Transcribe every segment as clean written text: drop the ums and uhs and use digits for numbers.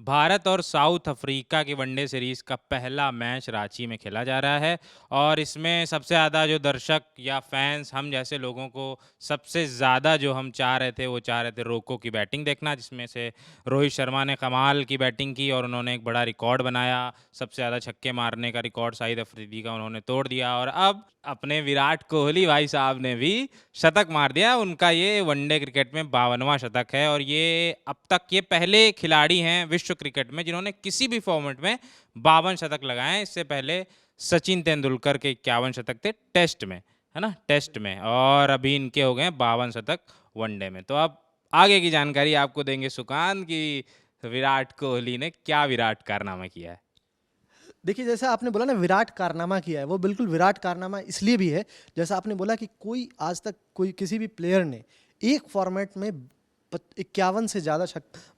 भारत और south Africa की one day series का पहला मैच रांची में खेला जा रहा है और इसमें सबसे ज़्यादा जो दर्शक या फैंस हम जैसे लोगों को सबसे ज़्यादा जो हम चाह रहे थे वो चाह रहे थे रोको की बैटिंग देखना, जिसमें से रोहित शर्मा ने कमाल की बैटिंग की और उन्होंने एक बड़ा रिकॉर्ड बनाया। सबसे ज़्यादा छक्के मारने का रिकॉर्ड शाहिद अफरीदी का उन्होंने तोड़ दिया और अब अपने विराट कोहली भाई साहब ने भी शतक मार दिया। उनका ये वनडे क्रिकेट में 52वां शतक है और ये अब तक ये पहले खिलाड़ी हैं विश्व क्रिकेट में जिन्होंने किसी भी फॉर्मेट में 52 शतक लगाए हैं। इससे पहले सचिन तेंदुलकर के 51 शतक थे टेस्ट में, है ना, टेस्ट में, और अभी इनके हो गए 52 शतक वनडे में। तो अब आगे की जानकारी आपको देंगे सुकांत कि विराट कोहली ने क्या विराट कारनामा किया है। देखिए, जैसा आपने बोला ना विराट कारनामा किया है, वो बिल्कुल विराट कारनामा इसलिए भी है, जैसा आपने बोला कि कोई आज तक कोई किसी भी प्लेयर ने एक फॉर्मेट में 51 से ज़्यादा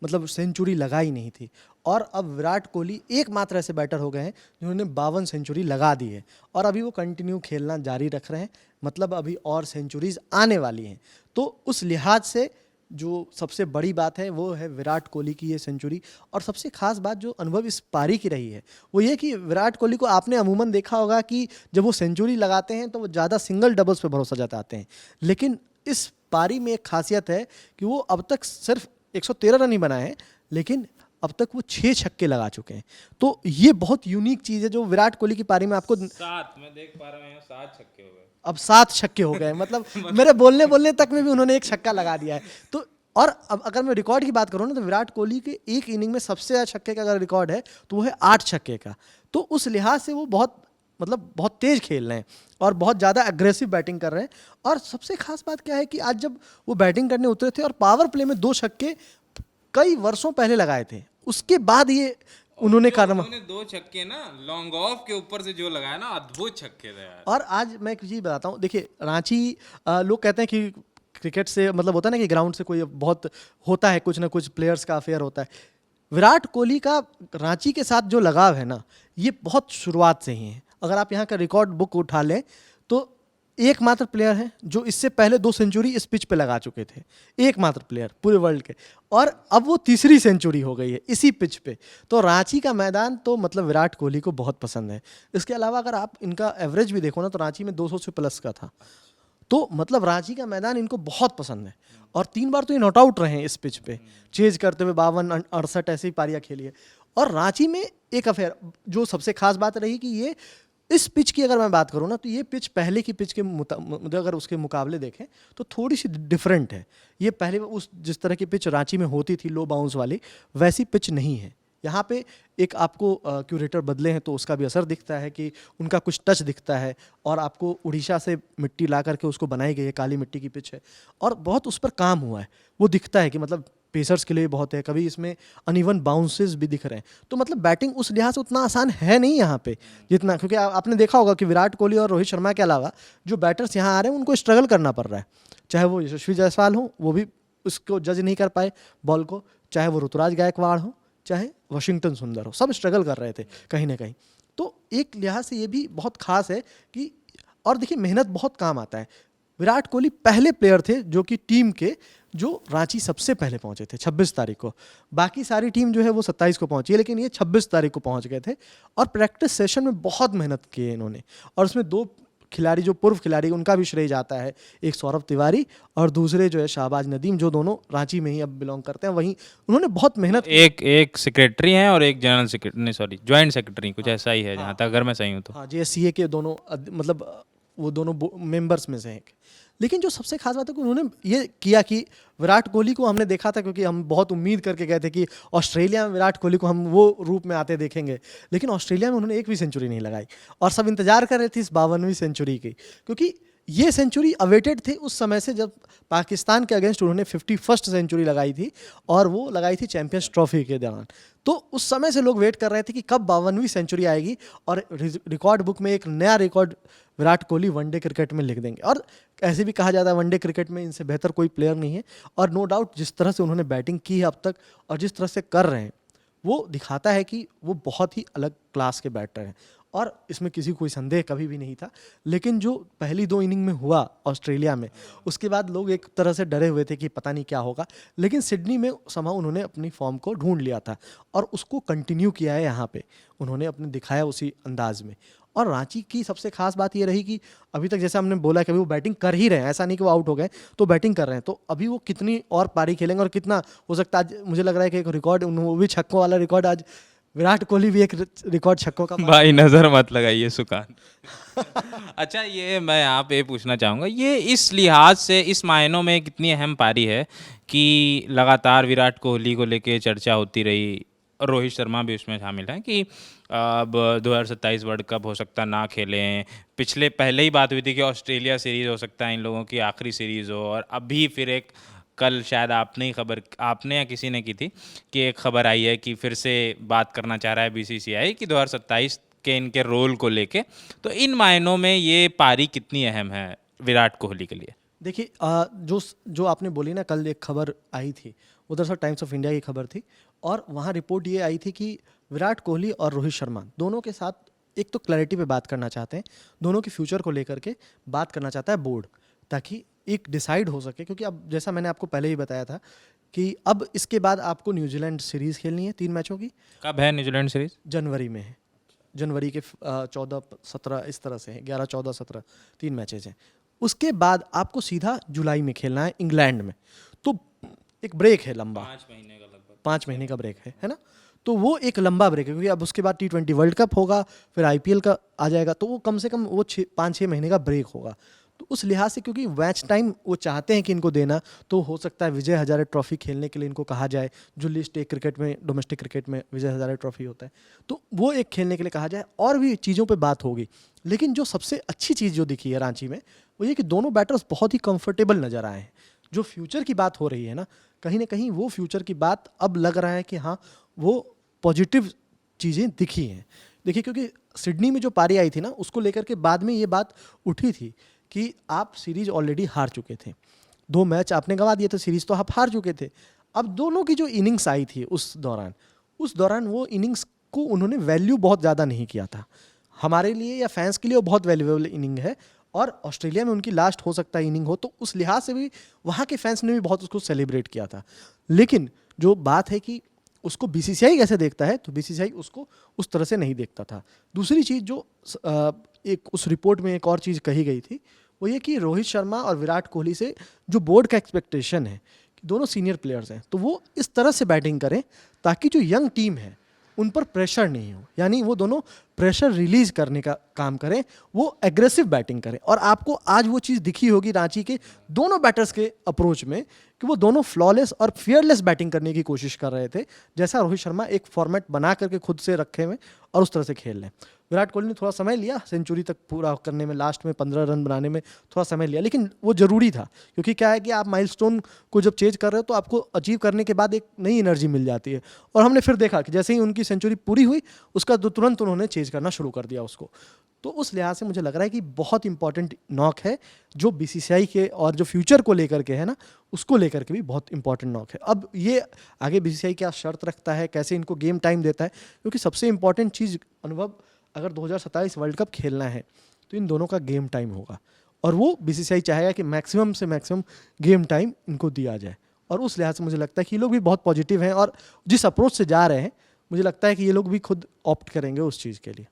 मतलब सेंचुरी लगाई नहीं थी। और अब विराट कोहली एकमात्र ऐसे बैटर हो गए हैं जिन्होंने 52 सेंचुरी लगा दी है और अभी वो कंटिन्यू खेलना जारी रख रहे हैं। मतलब अभी और सेंचुरीज आने वाली हैं। तो उस लिहाज से जो सबसे बड़ी बात है वो है विराट कोहली की ये सेंचुरी। और सबसे खास बात जो अनुभव इस पारी की रही है वो ये कि विराट कोहली को आपने अमूमन देखा होगा कि जब वो सेंचुरी लगाते हैं तो वो ज़्यादा सिंगल डबल्स पे भरोसा जताते हैं, लेकिन इस पारी में एक खासियत है कि वो अब तक सिर्फ 113 रन ही बनाए हैं, लेकिन अब तक वो 6 छक्के लगा चुके हैं। तो ये बहुत यूनिक चीज़ है जो विराट कोहली की पारी में आपको सात, मैं देख पा रहा हूँ, 7 छक्के हो गए। अब 7 छक्के हो गए मतलब मेरे बोलने बोलने तक में भी उन्होंने एक छक्का लगा दिया है। तो और अब अगर मैं रिकॉर्ड की बात करूँ ना तो विराट कोहली के एक इनिंग में सबसे ज़्यादा छक्के का अगर रिकॉर्ड है तो वो है 8 छक्के का। तो उस लिहाज से वो बहुत मतलब बहुत तेज खेल रहे हैं और बहुत ज़्यादा एग्रेसिव बैटिंग कर रहे हैं। और सबसे खास बात क्या है कि आज जब वो बैटिंग करने उतरे थे और पावर प्ले में 2 छक्के कई वर्षों पहले लगाए थे, उसके बाद ये उन्होंने कारनामा। उन्होंने 2 छक्के ना लॉन्ग ऑफ के ऊपर से जो लगाया ना, अद्भुत छक्के थे यार। और आज मैं एक चीज़ बताता हूँ, देखिए रांची लोग कहते हैं कि क्रिकेट से मतलब होता है ना कि ग्राउंड से कोई बहुत होता है, कुछ ना कुछ प्लेयर्स का अफेयर होता है। विराट कोहली का रांची के साथ जो लगाव है ना, ये बहुत शुरुआत से ही है। अगर आप यहाँ का रिकॉर्ड बुक उठा लें तो एकमात्र प्लेयर है जो इससे पहले 2 सेंचुरी इस पिच पे लगा चुके थे, एकमात्र प्लेयर पूरे वर्ल्ड के। और अब वो तीसरी सेंचुरी हो गई है इसी पिच पे। तो रांची का मैदान तो मतलब विराट कोहली को बहुत पसंद है। इसके अलावा अगर आप इनका एवरेज भी देखो ना तो रांची में 200 से प्लस का था। तो मतलब रांची का मैदान इनको बहुत पसंद है और 3 बार तो ये नॉट आउट रहे हैं इस पिच पे, चेज करते हुए 52 68 ऐसी पारियां खेली है। और रांची में एक अफेयर जो सबसे खास बात रही कि ये इस पिच की अगर मैं बात करूँ ना तो ये पिच पहले की पिच के मतलब अगर उसके मुकाबले देखें तो थोड़ी सी डिफरेंट है। ये पहले उस जिस तरह की पिच रांची में होती थी लो बाउंस वाली, वैसी पिच नहीं है यहाँ पे। एक आपको क्यूरेटर बदले हैं तो उसका भी असर दिखता है कि उनका कुछ टच दिखता है। और आपको उड़ीसा से मिट्टी ला करके उसको बनाई गई है, काली मिट्टी की पिच है और बहुत उस पर काम हुआ है। वो दिखता है कि मतलब पेसर्स के लिए बहुत है, कभी इसमें अनइवन बाउंसेस भी दिख रहे हैं। तो मतलब बैटिंग उस लिहाज से उतना आसान है नहीं यहाँ पे जितना, क्योंकि आपने देखा होगा कि विराट कोहली और रोहित शर्मा के अलावा जो बैटर्स यहाँ आ रहे हैं उनको स्ट्रगल करना पड़ रहा है। चाहे वो यशस्वी जायसवाल हो, वो भी उसको जज नहीं कर पाए बॉल को, चाहे वो ऋतुराज गायकवाड़ हो, चाहे वाशिंगटन सुंदर हो, सब स्ट्रगल कर रहे थे कहीं ना कहीं। तो एक लिहाज से ये भी बहुत खास है कि और देखिए मेहनत बहुत काम आता है। विराट कोहली पहले प्लेयर थे जो कि टीम के जो रांची सबसे पहले पहुंचे थे 26 तारीख को। बाकी सारी टीम जो है वो 27 को पहुंची है, लेकिन ये 26 तारीख को पहुंच गए थे। और प्रैक्टिस सेशन में बहुत मेहनत की है इन्होंने। और उसमें 2 खिलाड़ी जो पूर्व खिलाड़ी उनका भी श्रेय जाता है, एक सौरभ तिवारी और दूसरे जो है शाहबाज नदीम, जो दोनों रांची में ही अब बिलोंग करते हैं। वहीं उन्होंने बहुत मेहनत की। एक एक सेक्रेटरी हैं और एक जनरल सेक्रेटरी, नहीं सॉरी, ज्वाइंट सेक्रेटरी, कुछ ऐसा ही है जहाँ तक अगर मैं सही हूँ तो। हाँ, जेएससीए के दोनों मतलब वो दोनों मेंबर्स में से हैं एक। लेकिन जो सबसे खास बात है कि उन्होंने ये किया कि विराट कोहली को हमने देखा था, क्योंकि हम बहुत उम्मीद करके गए थे कि ऑस्ट्रेलिया में विराट कोहली को हम वो रूप में आते देखेंगे, लेकिन ऑस्ट्रेलिया में उन्होंने एक भी सेंचुरी नहीं लगाई। और सब इंतजार कर रहे थे इस 52वीं सेंचुरी की, क्योंकि ये सेंचुरी अवेटेड थे उस समय से जब पाकिस्तान के अगेंस्ट उन्होंने 51st सेंचुरी लगाई थी और वो लगाई थी चैंपियंस ट्रॉफी के दौरान। तो उस समय से लोग वेट कर रहे थे कि कब 52वीं सेंचुरी आएगी और रिकॉर्ड बुक में एक नया record Virat Kohli one day cricket में लिख देंगे। और ऐसे भी कहा जाता है वनडे क्रिकेट में इनसे बेहतर कोई प्लेयर नहीं है। और नो डाउट जिस तरह से उन्होंने बैटिंग की है अब तक और जिस तरह से कर रहे हैं वो दिखाता है कि वो बहुत ही अलग क्लास के बैटर हैं। और इसमें किसी को कोई संदेह कभी भी नहीं था। लेकिन जो पहली 2 इनिंग में हुआ ऑस्ट्रेलिया में, उसके बाद लोग एक तरह से डरे हुए थे कि पता नहीं क्या होगा। लेकिन सिडनी में समहाउ उन्होंने अपनी फॉर्म को ढूंढ लिया था और उसको कंटिन्यू किया है यहाँ पे, उन्होंने अपने दिखाया उसी अंदाज में। और रांची की सबसे खास बात ये रही कि अभी तक जैसे हमने बोला कि अभी वो बैटिंग कर ही रहे हैं, ऐसा नहीं कि वो आउट हो गए, तो बैटिंग कर रहे हैं। तो अभी वो कितनी और पारी खेलेंगे और कितना हो सकता है, आज मुझे लग रहा है कि एक रिकॉर्ड, वो भी छक्कों वाला रिकॉर्ड, आज विराट कोहली भी एक रिकॉर्ड छक्कों का भाई नजर मत लगाइए सुकान। अच्छा, ये मैं यहाँ पे पूछना चाहूँगा, ये इस लिहाज से इस मायनों में कितनी अहम पारी है कि लगातार विराट कोहली को लेके चर्चा होती रही, रोहित शर्मा भी उसमें शामिल है कि अब 2027 वर्ल्ड कप हो सकता ना खेलें। पिछले पहले ही बात हुई थी कि ऑस्ट्रेलिया सीरीज़ हो सकता है इन लोगों की आखिरी सीरीज़ हो, और अभी फिर एक कल शायद आपने या किसी ने की थी कि एक खबर आई है कि फिर से बात करना चाह रहा है बीसीसीआई कि 2027 के इनके रोल को लेके। तो इन मायनों में ये पारी कितनी अहम है विराट कोहली के लिए? देखिए, जो जो आपने बोली ना, कल एक खबर आई थी, वो दरअसल टाइम्स ऑफ इंडिया की खबर थी, और वहाँ रिपोर्ट ये आई थी कि विराट कोहली और रोहित शर्मा दोनों के साथ एक तो क्लैरिटी पे बात करना चाहते हैं, दोनों के फ्यूचर को लेकर के बात करना चाहता है बोर्ड, ताकि एक डिसाइड हो सके। क्योंकि अब जैसा मैंने आपको पहले ही बताया था कि अब इसके बाद आपको न्यूजीलैंड सीरीज़ खेलनी है 3 मैचों की। कब है न्यूजीलैंड सीरीज? जनवरी में है, जनवरी के 14-17 इस तरह से है, 11-14-17 3 मैचेज हैं। उसके बाद आपको सीधा जुलाई में खेलना है इंग्लैंड में। तो एक ब्रेक है लंबा, 5 महीने का लगभग। 5 महीने का ब्रेक है ना। तो वो एक लंबा ब्रेक है, क्योंकि अब उसके बाद T20 वर्ल्ड कप होगा, फिर IPL का आ जाएगा, तो वो कम से कम वो 5-6 महीने का ब्रेक होगा। तो उस लिहाज से, क्योंकि मैच टाइम वो चाहते हैं कि इनको देना, तो हो सकता है विजय हजारे ट्रॉफी खेलने के लिए इनको कहा जाए, जो लिस्ट एक क्रिकेट में, डोमेस्टिक क्रिकेट में विजय हजारे ट्रॉफी होता है, तो वो एक खेलने के लिए कहा जाए, और भी चीज़ों पे बात होगी। लेकिन जो सबसे अच्छी चीज़ जो दिखी है रांची में, वो ये कि दोनों बैटर्स बहुत ही कंफर्टेबल नजर आए हैं। जो फ्यूचर की बात हो रही है ना कहीं वो फ्यूचर की बात अब लग रहा है कि हाँ, वो पॉजिटिव चीज़ें दिखी हैं। देखिए, क्योंकि सिडनी में जो पारी आई थी ना, उसको लेकर के बाद में ये बात उठी थी कि आप सीरीज ऑलरेडी हार चुके थे, 2 मैच आपने गंवा दिए थे, सीरीज तो आप हार चुके थे। अब दोनों की जो इनिंग्स आई थी उस दौरान वो इनिंग्स को उन्होंने वैल्यू बहुत ज़्यादा नहीं किया था। हमारे लिए या फैंस के लिए वो बहुत वैल्यूएबल इनिंग है, और ऑस्ट्रेलिया में उनकी लास्ट हो सकता है इनिंग हो, तो उस लिहाज से भी वहाँ के फैंस ने भी बहुत उसको सेलिब्रेट किया था। लेकिन जो बात है कि उसको बीसीसीआई कैसे देखता है, तो बीसीसीआई उसको उस तरह से नहीं देखता था। दूसरी चीज़ जो एक उस रिपोर्ट में एक और चीज़ कही गई थी, वो ये कि रोहित शर्मा और विराट कोहली से जो बोर्ड का एक्सपेक्टेशन है कि दोनों सीनियर प्लेयर्स हैं, तो वो इस तरह से बैटिंग करें ताकि जो यंग टीम है उन पर प्रेशर नहीं हो, यानी वो दोनों प्रेशर रिलीज करने का काम करें, वो एग्रेसिव बैटिंग करें। और आपको आज वो चीज़ दिखी होगी रांची के दोनों बैटर्स के अप्रोच में कि वो दोनों फ्लॉलेस और फियरलेस बैटिंग करने की कोशिश कर रहे थे, जैसा रोहित शर्मा एक फॉर्मेट बना करके खुद से रखे हुए और उस तरह से खेल रहे हैं। विराट कोहली ने थोड़ा समय लिया सेंचुरी तक पूरा करने में, लास्ट में 15 रन बनाने में थोड़ा समय लिया, लेकिन वो ज़रूरी था। क्योंकि क्या है कि आप माइलस्टोन को जब चेज कर रहे हो तो आपको अचीव करने के बाद एक नई एनर्जी मिल जाती है, और हमने फिर देखा कि जैसे ही उनकी सेंचुरी पूरी हुई, उसका तुरंत उन्होंने चेज करना शुरू कर दिया उसको। तो उस लिहाज से मुझे लग रहा है कि बहुत इंपॉर्टेंट नॉक है, जो बीसीसीआई के और जो फ्यूचर को लेकर के है ना, उसको लेकर के भी बहुत इंपॉर्टेंट नॉक है। अब ये आगे बीसीसीआई क्या शर्त रखता है, कैसे इनको गेम टाइम देता है, क्योंकि सबसे इंपॉर्टेंट चीज़ अनुभव, अगर 2027 वर्ल्ड कप खेलना है तो इन दोनों का गेम टाइम होगा, और वो बीसीसीआई चाहेगा कि मैक्सिमम से मैक्सिमम गेम टाइम इनको दिया जाए। और उस लिहाज से मुझे लगता है कि ये लोग भी बहुत पॉजिटिव हैं, और जिस अप्रोच से जा रहे हैं, मुझे लगता है कि ये लोग भी खुद ऑप्ट करेंगे उस चीज़ के लिए।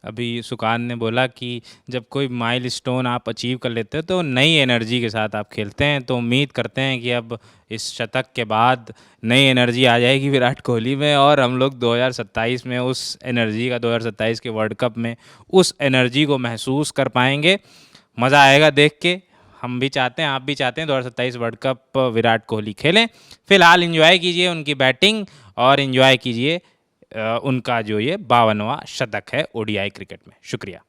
अभी सुकान ने बोला कि जब कोई माइलस्टोन आप अचीव कर लेते हो तो नई एनर्जी के साथ आप खेलते हैं, तो उम्मीद करते हैं कि अब इस शतक के बाद नई एनर्जी आ जाएगी विराट कोहली में, और हम लोग 2027 में उस एनर्जी का, 2027 के वर्ल्ड कप में उस एनर्जी को महसूस कर पाएंगे। मज़ा आएगा देख के। हम भी चाहते हैं, आप भी चाहते हैं 2027 वर्ल्ड कप विराट कोहली खेलें। फिलहाल एंजॉय कीजिए उनकी बैटिंग, और एंजॉय कीजिए उनका जो ये 52वां शतक है ओडीआई क्रिकेट में। शुक्रिया।